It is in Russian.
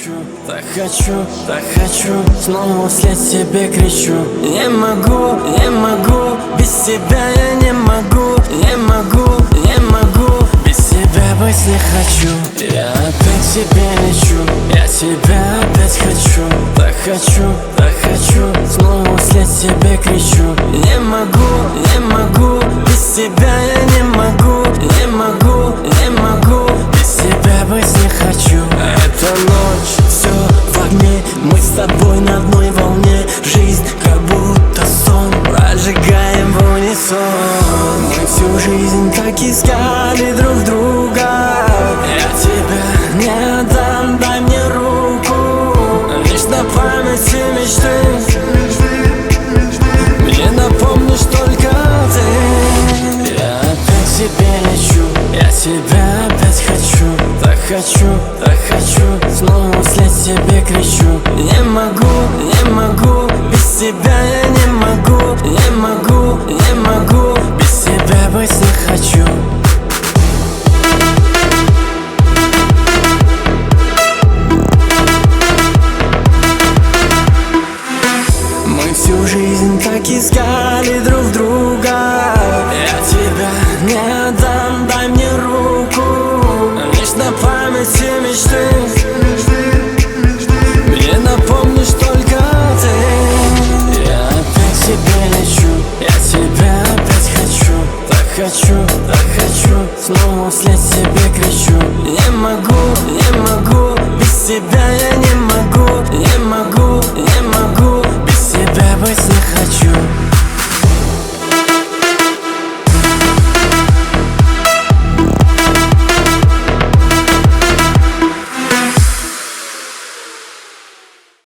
хочу, так хочу, так хочу, снова вслед себе кричу. Не могу, не могу, без тебя я не могу, не могу, не могу, без тебя быть не хочу. Я опять себе лечу, я тебя опять хочу, так хочу, так хочу, снова вслед себе кричу. Не могу, не могу, без тебя я не могу, не могу, не могу, без тебя быть не хочу. Эта ночь, все в огне, мы с тобой на одной волне. Жизнь как будто сон, прожигаем в унисон. Мы всю жизнь так искали друг друга. Я тебя не отдам, дай мне руку. Лишь на памяти мечты мне напомнишь только ты. Я опять себе лечу, я тебя опять хочу, так хочу, так хочу, снова вслед себе кричу. Не могу, не могу, без тебя я не могу, не могу, не могу, без тебя быть не хочу. Мы всю жизнь так искали друг друга. Я тебя не отдам, дай мне руку. Лишь на памяти мечты мне напомнишь только ты. Я опять себе лечу, я тебя опять хочу, так хочу, так хочу, снова вслед себе кричу. Не могу, не могу, без тебя я не